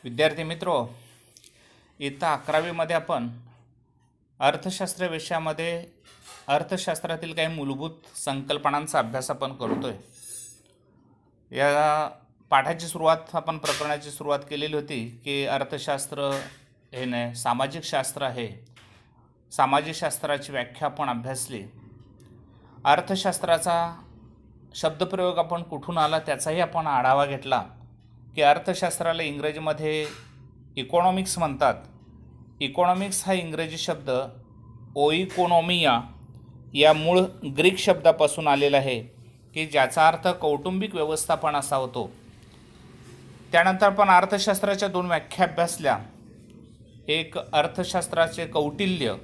विद्यार्थी मित्रो, इयत्ता 11वीमध्ये आपण अर्थशास्त्र विषयामध्ये अर्थशास्त्रातील काही मूलभूत संकल्पनांचा अभ्यास आपण करतोय. या पाठाची सुरुवात आपण प्रकरणाची सुरुवात केलेली होती की अर्थशास्त्र हे नाही सामाजिक शास्त्र आहे. सामाजिक शास्त्राची व्याख्या आपण अभ्यासली. अर्थशास्त्राचा शब्दप्रयोग आपण कुठून आला त्याचाही आपण आढावा घेतला की अर्थशास्त्राला इंग्रजीमध्ये इकॉनॉमिक्स म्हणतात. इकॉनॉमिक्स हा इंग्रजी शब्द ओइकोनॉमिया या मूळ ग्रीक शब्दापासून आलेला आहे की ज्याचा अर्थ कौटुंबिक व्यवस्थापन असा होतो. त्यानंतर आपण अर्थशास्त्राच्या दोन व्याख्या अभ्यासल्या. एक अर्थशास्त्राचे कौटिल्य,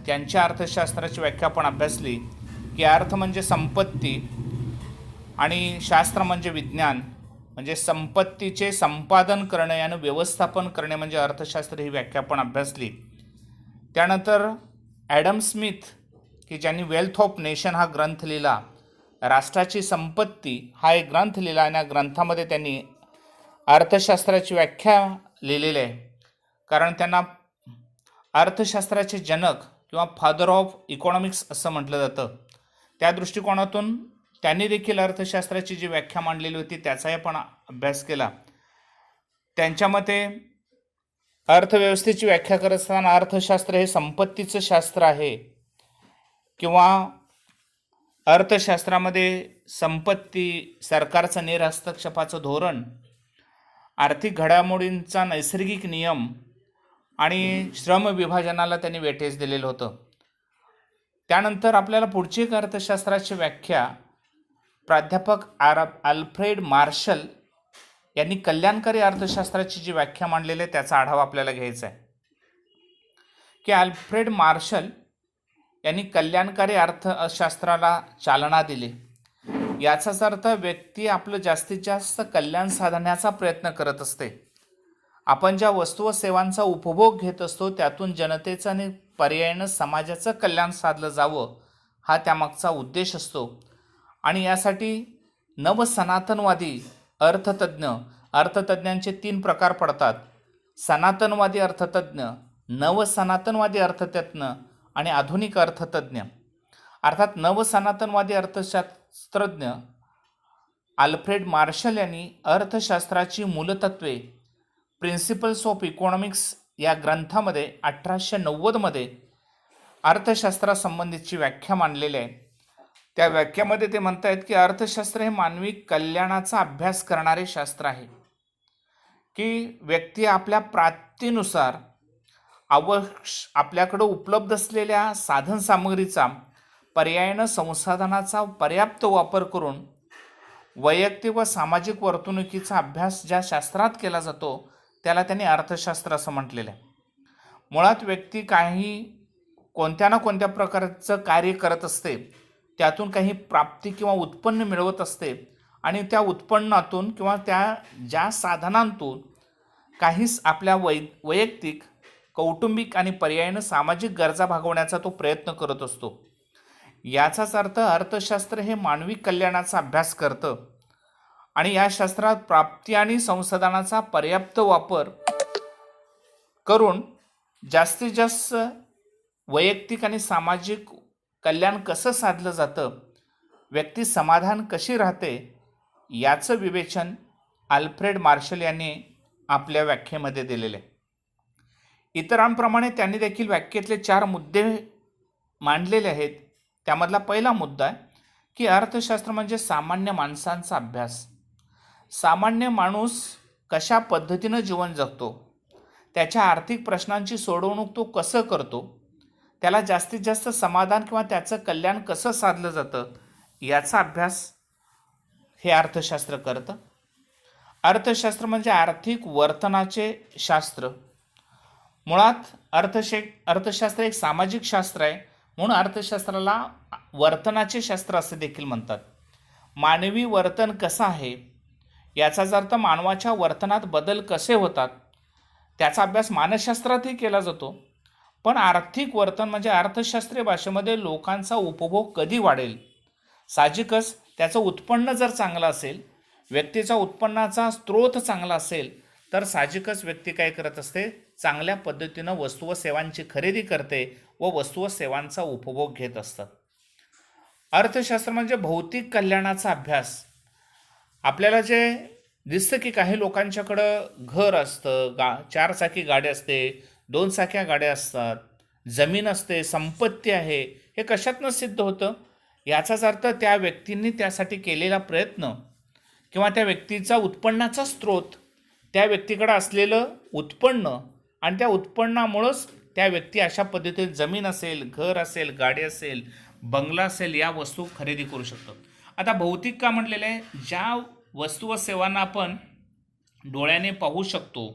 त्यांच्या अर्थशास्त्राची व्याख्या आपण अभ्यासली की अर्थ म्हणजे संपत्ती आणि शास्त्र म्हणजे विज्ञान, म्हणजे संपत्तीचे संपादन करणे आणि व्यवस्थापन करणे म्हणजे अर्थशास्त्र ही व्याख्या आपण अभ्यासली. त्यानंतर ॲडम स्मिथ की ज्यांनी वेल्थ ऑफ नेशन हा ग्रंथ लिहिला, राष्ट्राची संपत्ती हा एक ग्रंथ लिहिला आणि या ग्रंथामध्ये त्यांनी अर्थशास्त्राची व्याख्या लिहिलेली आहे. कारण त्यांना अर्थशास्त्राचे जनक किंवा फादर ऑफ इकॉनॉमिक्स असं म्हटलं जातं. त्या दृष्टिकोनातून त्यांनी देखील अर्थशास्त्राची जी व्याख्या मांडलेली होती त्याचाही आपण अभ्यास केला. त्यांच्या मते अर्थव्यवस्थेची व्याख्या करत असताना अर्थशास्त्र हे संपत्तीचं शास्त्र आहे किंवा अर्थशास्त्रामध्ये संपत्ती, सरकारचं निरहस्तक्षेपाचं धोरण, आर्थिक घडामोडींचा नैसर्गिक नियम आणि श्रम विभाजनाला त्यांनी वेटेज दिलेलं होतं. त्यानंतर आपल्याला पुढची एक अर्थशास्त्राची व्याख्या प्राध्यापक अल्फ्रेड मार्शल यांनी कल्याणकारी अर्थशास्त्राची जी व्याख्या मांडलेली आहे त्याचा आढावा आपल्याला घ्यायचा आहे. की अल्फ्रेड मार्शल यांनी कल्याणकारी अर्थशास्त्राला चालना दिली. याचाच अर्थ व्यक्ती आपलं जास्तीत जास्त कल्याण साधण्याचा प्रयत्न करत असते. आपण ज्या वस्तू व सेवांचा उपभोग घेत असतो त्यातून जनतेचं आणि पर्यायानं समाजाचं कल्याण साधलं जावं हा त्यामागचा उद्देश असतो. आणि यासाठी नवसनातनवादी अर्थतज्ञांचे 3 प्रकार पडतात. सनातनवादी अर्थतज्ञ, नवसनातनवादी अर्थतज्ञ आणि आधुनिक अर्थतज्ञ. अर्थात नवसनातनवादी अर्थशास्त्रज्ञ अल्फ्रेड मार्शल यांनी अर्थशास्त्राची मूलतत्वे प्रिन्सिपल्स ऑफ इकॉनॉमिक्स या ग्रंथामध्ये 1890मध्ये अर्थशास्त्रासंबंधीची व्याख्या मांडलेली आहे. त्या व्याख्यामध्ये ते म्हणत आहेत की अर्थशास्त्र हे मानवी कल्याणाचा अभ्यास करणारे शास्त्र आहे. की व्यक्ती आपल्या प्राप्तीनुसार आपल्याकडं उपलब्ध असलेल्या साधनसामग्रीचा पर्यायानं संसाधनाचा पर्याप्त वापर करून वैयक्तिक व सामाजिक वर्तणुकीचा अभ्यास ज्या शास्त्रात केला जातो त्याला त्यांनी अर्थशास्त्र असं म्हटलेलं आहे. मुळात व्यक्ती कोणत्या ना कोणत्या प्रकारचं कार्य करत असते, त्यातून काही प्राप्ती किंवा उत्पन्न मिळवत असते आणि त्या उत्पन्नातून किंवा त्या ज्या साधनांतून काहीच आपल्या वैयक्तिक, कौटुंबिक आणि पर्यायानं सामाजिक गरजा भागवण्याचा तो प्रयत्न करत असतो. याचाच अर्थ अर्थशास्त्र हे मानवी कल्याणाचा अभ्यास करतं आणि या शास्त्रात प्राप्ती आणि संसाधनाचा पर्याप्त वापर करून जास्तीत जास्त वैयक्तिक आणि सामाजिक कल्याण कसं साधलं जातं, व्यक्ती समाधान कशी राहते याचं विवेचन अल्फ्रेड मार्शल यांनी आपल्या व्याख्येमध्ये दिलेले. इतरांप्रमाणे त्यांनी देखील व्याख्येतले 4 मुद्दे मांडलेले आहेत. त्यामधला पहिला मुद्दा आहे की अर्थशास्त्र म्हणजे सामान्य माणसांचा अभ्यास. सामान्य माणूस कशा पद्धतीनं जीवन जगतो, त्याच्या आर्थिक प्रश्नांची सोडवणूक तो कसं करतो, त्याला जास्तीत जास्त समाधान किंवा त्याचं कल्याण कसं साधलं जातं याचा अभ्यास हे अर्थशास्त्र करतं. अर्थशास्त्र म्हणजे आर्थिक वर्तनाचे शास्त्र. मुळात अर्थशास्त्र एक सामाजिक शास्त्र आहे, म्हणून अर्थशास्त्राला वर्तनाचे शास्त्र असे देखील म्हणतात. मानवी वर्तन कसं आहे याचाच अर्थ मानवाच्या वर्तनात बदल कसे होतात त्याचा अभ्यास मानसशास्त्रातही केला जातो. पण आर्थिक वर्तन म्हणजे अर्थशास्त्रीय भाषेमध्ये लोकांचा उपभोग कधी वाढेल. साहजिकच त्याचं उत्पन्न जर चांगलं असेल, व्यक्तीचा उत्पन्नाचा स्रोत चांगला असेल तर साहजिकच व्यक्ती काय करत असते, चांगल्या पद्धतीनं वस्तू व सेवांची खरेदी करते व वस्तू व सेवांचा उपभोग घेत असतात. अर्थशास्त्र म्हणजे भौतिक कल्याणाचा अभ्यास. आपल्याला जे दिसतं की काही लोकांच्याकडं घर असतं, 4 चाकी गाडी असते, 2 चाक्या गाड्या असतात, जमीन असते, संपत्ती आहे. हे कशातनं सिद्ध होतं? याचाच अर्थ त्या व्यक्तींनी त्यासाठी केलेला प्रयत्न किंवा त्या व्यक्तीचा उत्पन्नाचा स्रोत, त्या व्यक्तीकडे असलेलं उत्पन्न आणि त्या उत्पन्नामुळंच त्या व्यक्ती अशा पद्धतीने जमीन असेल, घर असेल, गाडी असेल, बंगला असेल, या वस्तू खरेदी करू शकतो. आता भौतिक का म्हटलेलं आहे? ज्या वस्तू व सेवांना आपण डोळ्याने पाहू शकतो,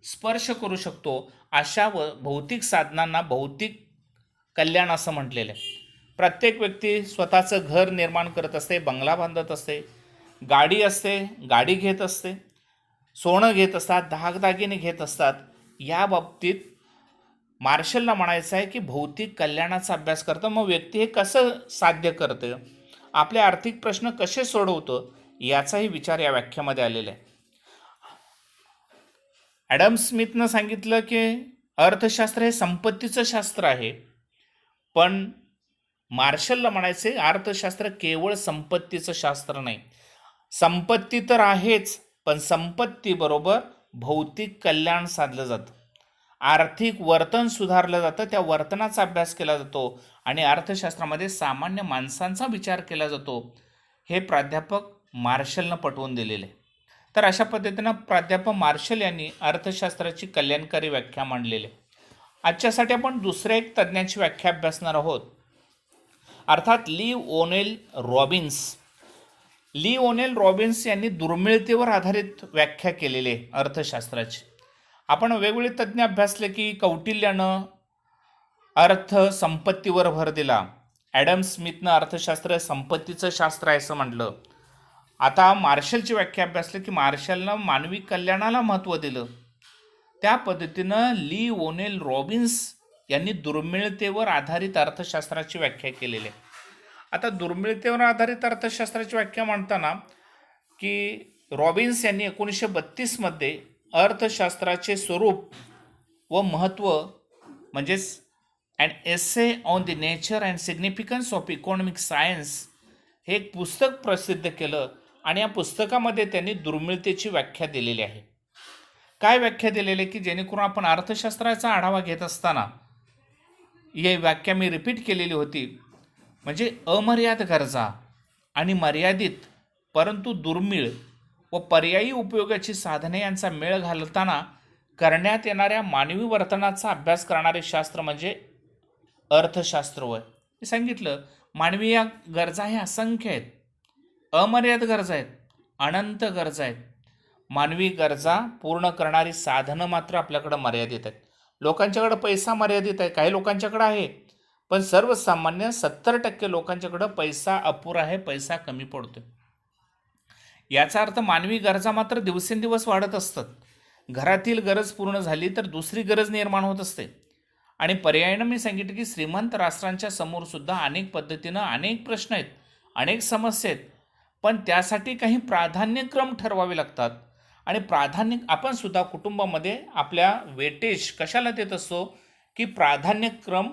स्पर्श करू शकतो, अशा भौतिक साधनांना भौतिक कल्याण असं म्हटलेलं आहे. प्रत्येक व्यक्ती स्वतःचं घर निर्माण करत असते, बंगला बांधत असते, गाडी असते, गाडी घेत असते, सोनं घेत असतात, दागदागिने घेत असतात. या बाबतीत मार्शलला म्हणायचं आहे की भौतिक कल्याणाचा अभ्यास करतं. मग व्यक्ती हे कसं साध्य करते, आपले आर्थिक प्रश्न कसे सोडवतं, याचाही विचार या व्याख्यामध्ये आलेला आहे. ॲडम स्मिथनं सांगितलं की अर्थशास्त्र हे संपत्तीचं शास्त्र आहे, पण मार्शलला म्हणायचे अर्थशास्त्र केवळ संपत्तीचं शास्त्र नाही. संपत्ती तर आहेच, पण संपत्तीबरोबर भौतिक कल्याण साधलं जातं, आर्थिक वर्तन सुधारलं जातं, त्या वर्तनाचा अभ्यास केला जातो आणि अर्थशास्त्रामध्ये सामान्य माणसांचा विचार केला जातो. हे प्राध्यापक मार्शलनं पटवून दिलेले. तर अशा पद्धतीनं प्राध्यापक मार्शल यांनी अर्थशास्त्राची कल्याणकारी व्याख्या मांडलेली. आजच्यासाठी आपण दुसऱ्या एक तज्ज्ञाची व्याख्या अभ्यासणार आहोत, अर्थात ली ओनेल रॉबिन्स. ली ओनेल रॉबिन्स यांनी दुर्मिळतेवर आधारित व्याख्या केलेली आहे अर्थशास्त्राची. आपण वेगवेगळे तज्ज्ञ अभ्यासले की कौटिल्यानं अर्थ संपत्तीवर भर दिला, ॲडम स्मिथनं अर्थशास्त्र संपत्तीचं शास्त्र आहे असं म्हटलं. आता मार्शलची व्याख्या अभ्यासली की मार्शलनं मानवी कल्याणाला महत्त्व दिलं. त्या पद्धतीनं ली ओनेल रॉबिन्स यांनी दुर्मिळतेवर आधारित अर्थशास्त्राची व्याख्या केलेली आहे. आता दुर्मिळतेवर आधारित अर्थशास्त्राची व्याख्या म्हणताना की रॉबिन्स यांनी 1932मध्ये अर्थशास्त्राचे स्वरूप व महत्त्व म्हणजेच and essay on the nature and significance of economic science हे एक पुस्तक प्रसिद्ध केलं आणि या पुस्तकामध्ये त्यांनी दुर्मिळतेची व्याख्या दिलेली आहे. काय व्याख्या दिलेली आहे की जेणेकरून आपण अर्थशास्त्राचा आढावा घेत असताना ही व्याख्या मी रिपीट केलेली होती. म्हणजे अमर्याद गरजा आणि मर्यादित परंतु दुर्मिळ व पर्यायी उपयोगाची साधने यांचा मेळ घालताना करण्यात येणाऱ्या मानवी वर्तनाचा अभ्यास करणारे शास्त्र म्हणजे अर्थशास्त्र होय. मी सांगितलं मानवी या गरजा ह्या असंख्य आहेत, अमर्याद गरजा आहेत, अनंत गरजा आहेत. मानवी गरजा पूर्ण करणारी साधनं मात्र आपल्याकडं मर्यादित आहेत. लोकांच्याकडं पैसा मर्यादित आहे, काही लोकांच्याकडं आहे, पण सर्वसामान्य 70% लोकांच्याकडं पैसा अपुरा आहे, पैसा कमी पडतो. याचा अर्थ मानवी गरजा मात्र दिवसेंदिवस वाढत असतात. घरातील गरज पूर्ण झाली तर दुसरी गरज निर्माण होत असते. आणि पर्यायानं मी सांगितलं की श्रीमंत राष्ट्रांच्या समोर सुद्धा अनेक पद्धतीनं अनेक प्रश्न आहेत, अनेक समस्या आहेत, पण त्यासाठी काही प्राधान्यक्रम ठरवावे लागतात. आणि प्राधान्य आपण सुद्धा कुटुंबामध्ये आपल्या वेटेज कशाला देत असतो की प्राधान्यक्रम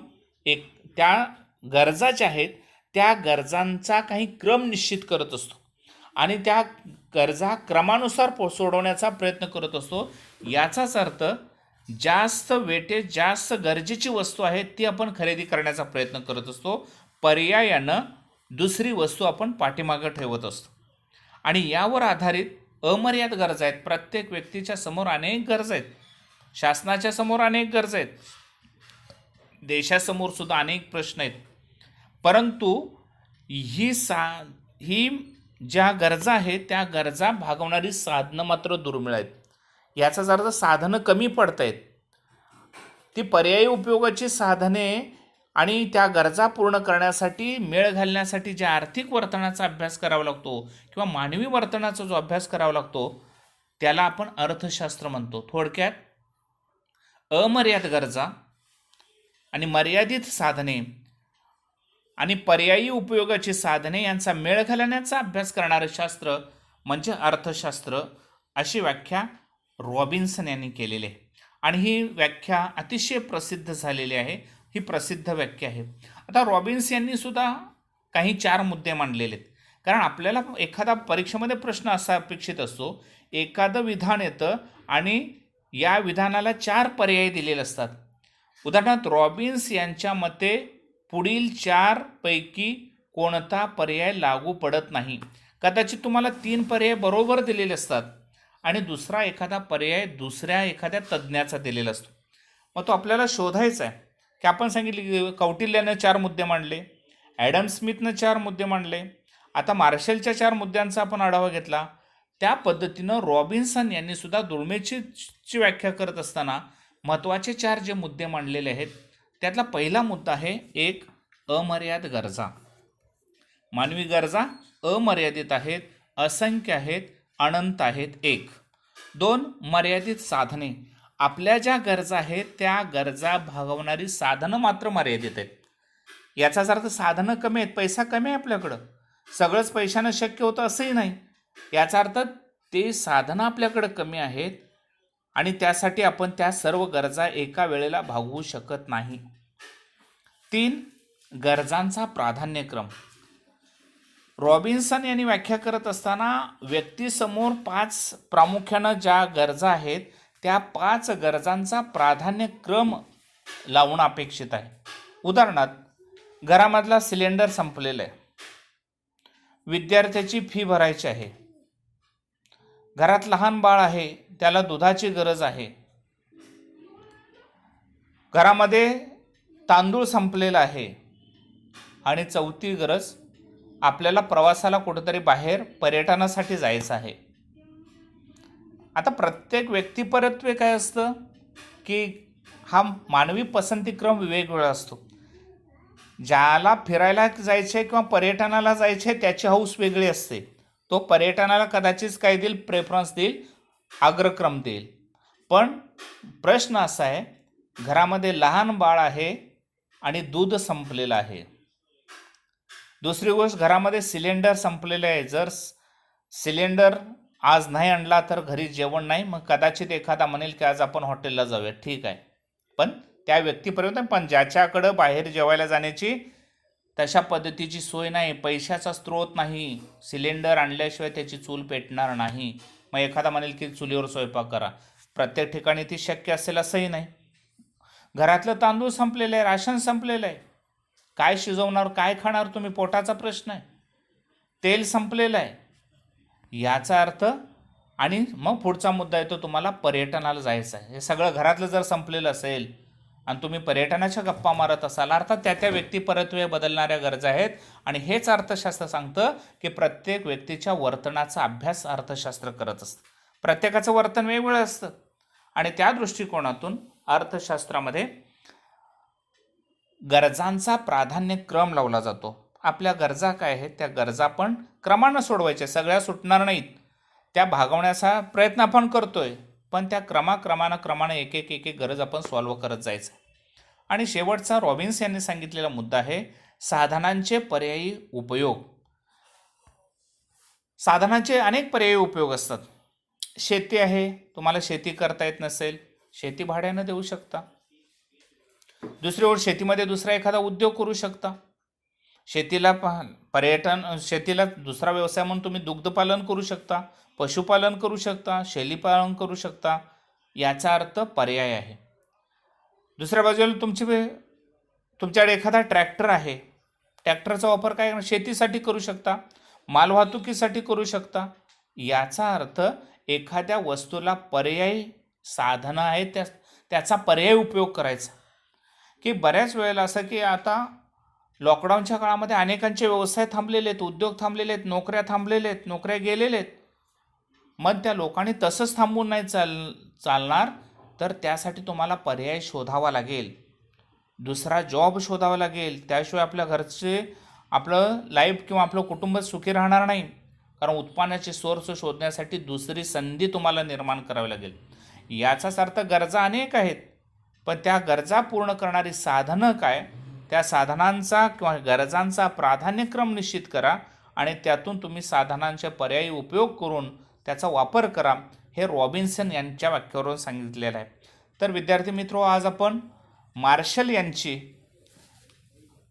एक त्या गरजा ज्या आहेत त्या गरजांचा काही क्रम निश्चित करत असतो आणि त्या गरजा क्रमानुसार सोडवण्याचा प्रयत्न करत असतो. याचाच अर्थ जास्त वेटेज जास्त गरजेची वस्तू आहे ती आपण खरेदी करण्याचा प्रयत्न करत असतो, पर्यायानं दुसरी वस्तू आपण पाठीमागं ठेवत असतो. आणि यावर आधारित अमर्याद गरजा आहेत. प्रत्येक व्यक्तीच्या समोर अनेक गरजा आहेत, शासनाच्या समोर अनेक गरजा आहेत, देशासमोर सुद्धा अनेक प्रश्न आहेत, परंतु ही ज्या गरजा आहेत त्या गरजा भागवणारी साधनं मात्र दुर्मिळ आहेत. याचाच अर्थ साधनं कमी पडत आहेत. ती पर्यायी उपयोगाची साधने आणि त्या गरजा पूर्ण करण्यासाठी मेळ घालण्यासाठी ज्या आर्थिक वर्तनाचा अभ्यास करावा लागतो किंवा मानवी वर्तनाचा जो अभ्यास करावा लागतो त्याला आपण अर्थशास्त्र म्हणतो. थोडक्यात अमर्याद गरजा आणि मर्यादित साधने आणि पर्यायी उपयोगाची साधने यांचा मेळ घालण्याचा अभ्यास करणारं शास्त्र म्हणजे अर्थशास्त्र, अशी व्याख्या रॉबिन्सन यांनी केलेली आहे आणि ही व्याख्या अतिशय प्रसिद्ध झालेली आहे. ही प्रसिद्ध व्याख्या आहे. आता रॉबिन्स यांनी सुद्धा काही 4 मुद्दे मांडलेले आहेत. कारण आपल्याला एखादा परीक्षेमध्ये प्रश्न असा अपेक्षित असतो, एखादं विधान येतं आणि या विधानाला 4 पर्याय दिलेले असतात. उदाहरणार्थ रॉबिन्स यांच्या मते पुढील 4 पैकी कोणता पर्याय लागू पडत नाही. कदाचित तुम्हाला 3 पर्याय बरोबर दिलेले असतात आणि दुसरा एखादा पर्याय दुसऱ्या एखाद्या तज्ज्ञाचा दिलेला असतो. मग तो आपल्याला शोधायचा आहे की आपण सांगितले की कौटिल्यानं 4 मुद्दे मांडले, ॲडम स्मिथनं 4 मुद्दे मांडले, आता मार्शलच्या 4 मुद्द्यांचा आपण आढावा घेतला. त्या पद्धतीनं रॉबिन्सन यांनी सुद्धा दुर्मिळची व्याख्या करत असताना महत्त्वाचे 4 जे मुद्दे मांडलेले आहेत त्यातला पहिला मुद्दा आहे 1 अमर्याद गरजा. मानवी गरजा अमर्यादित आहेत, असंख्य आहेत, अनंत आहेत. 1. 2 मर्यादित साधने. आपल्या ज्या गरजा आहेत त्या गरजा भागवणारी साधनं मात्र मर्यादित आहेत. याचाच अर्थ साधनं कमी आहेत, पैसा कमी आहे आपल्याकडं, सगळंच पैशानं शक्य होतं असंही नाही. याचा अर्थ ते साधनं आपल्याकडं कमी आहेत आणि त्यासाठी आपण त्या सर्व गरजा एका वेळेला भागवू शकत नाही. 3 गरजांचा प्राधान्यक्रम. रॉबिन्सन यांनी व्याख्या करत असताना व्यक्तीसमोर 5 प्रामुख्यानं ज्या गरजा आहेत त्या 5 गरजांचा प्राधान्यक्रम लावणं अपेक्षित आहे. उदाहरणार्थ घरामधला सिलेंडर संपलेला आहे, विद्यार्थ्याची फी भरायची आहे, घरात लहान बाळ आहे त्याला दुधाची गरज आहे, घरामध्ये तांदूळ संपलेला आहे आणि 4थी गरज आपल्याला प्रवासाला कुठेतरी बाहेर पर्यटनासाठी जायचं आहे. आता प्रत्येक व्यक्तिपरत्वे काय असतं की हा मानवी पसंतीक्रम वेगवेगळा असतो. ज्याला फिरायला जायचे किंवा पर्यटनाला जायचे त्याची हौस वेगळी असते. तो पर्यटनाला कदाचित काय देईल, प्रेफरन्स देईल, अग्रक्रम देईल. पण प्रश्न असा आहे, घरामध्ये लहान बाळ आहे आणि दूध संपलेलं आहे. दुसरी गोष्ट, घरामध्ये सिलेंडर संपलेले आहे. जर सिलेंडर आज नाही आणला तर घरी जेवण नाही. मग कदाचित एखादा म्हणेल की आज आपण हॉटेलला जाऊया, ठीक आहे, पण त्या व्यक्तीपर्यंत. पण ज्याच्याकडं बाहेर जेवायला जाण्याची तशा पद्धतीची सोय नाही, पैशाचा स्रोत नाही, सिलेंडर आणल्याशिवाय त्याची चूल पेटणार नाही, मग एखादा म्हणेल की चुलीवर स्वयंपाक करा. प्रत्येक ठिकाणी ती शक्य असेल असंही नाही. घरातलं तांदूळ संपलेलं आहे, राशन संपलेलं आहे, काय शिजवणार, काय खाणार तुम्ही, पोटाचा प्रश्न आहे. तेल संपलेलं आहे. याचा अर्थ आणि मग पुढचा मुद्दा येतो, तुम्हाला पर्यटनाला जायचं आहे. हे सगळं घरातलं जर संपलेलं असेल आणि तुम्ही पर्यटनाच्या गप्पा मारत असाल, अर्थात त्या व्यक्तिपरत्वे बदलणाऱ्या गरजा आहेत. आणि हेच अर्थशास्त्र सांगतं की प्रत्येक व्यक्तीच्या वर्तनाचा अभ्यास अर्थशास्त्र करत असतं. प्रत्येकाचं वर्तन वेगवेगळं असतं आणि त्या दृष्टिकोनातून अर्थशास्त्रामध्ये गरजांचा प्राधान्यक्रम लावला जातो. आपल्या गरजा काय आहेत त्या गरजा आपण क्रमानं सोडवायच्या, सगळ्या सुटणार नाहीत, त्या भागवण्याचा प्रयत्न आपण करतोय, पण त्या क्रमानं एक एक गरज आपण सॉल्व्ह करत जायचं. आणि शेवटचा रॉबिन्स यांनी सांगितलेला मुद्दा आहे साधनांचे पर्यायी उपयोग. साधनांचे अनेक पर्यायी उपयोग असतात. शेती आहे, तुम्हाला शेती करता येत नसेल, शेती भाड्यानं देऊ शकता. दुसरी ओळ, शेतीमध्ये दुसरा एखादा उद्योग करू शकता. शेतीला शेतीला दुसरा व्यवसाय म्हणून तुम्ही दुग्धपालन करू शकता, पशुपालन करू शकता, शेळीपालन करू शकता. याचा अर्थ पर्याय आहे. दुसऱ्या बाजूला तुमच्याकडे एखादा ट्रॅक्टर आहे, ट्रॅक्टरचा वापर काय शेतीसाठी करू शकता, मालवाहतुकीसाठी करू शकता. याचा अर्थ एखाद्या वस्तूला पर्यायी साधनं आहेत त्याचा पर्यायी उपयोग करायचा. की बऱ्याच वेळेला असं की आता लॉकडाऊनच्या काळामध्ये अनेकांचे व्यवसाय थांबलेले आहेत, उद्योग थांबलेले आहेत, नोकऱ्या थांबलेल्या आहेत, नोकऱ्या गेलेल्या आहेत. मग त्या लोकांनी तसंच थांबून नाही चालणार, तर त्यासाठी तुम्हाला पर्याय शोधावा लागेल, दुसरा जॉब शोधावा लागेल. त्याशिवाय आपल्या घरचे आपलं लाईफ किंवा आपलं कुटुंब सुखी राहणार नाही. कारण उत्पन्नाचे सोर्स शोधण्यासाठी दुसरी संधी तुम्हाला निर्माण करावी लागेल. याचाच अर्थ गरजा अनेक आहेत, पण त्या गरजा पूर्ण करणारी साधनं काय, त्या साधनांचा किंवा गरजांचा प्राधान्यक्रम निश्चित करा आणि त्यातून तुम्ही साधनांचे पर्यायी उपयोग करून त्याचा वापर करा. हे रॉबिन्सन यांच्या वाक्यावरून सांगितलेलं आहे. तर विद्यार्थी मित्रो, आज आपण मार्शल यांची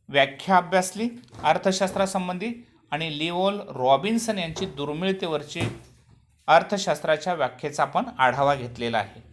व्याख्या अभ्यासली अर्थशास्त्रासंबंधी आणि लिओल रॉबिन्सन यांची दुर्मिळतेवरची अर्थशास्त्राच्या व्याख्येचा आपण आढावा घेतलेला आहे.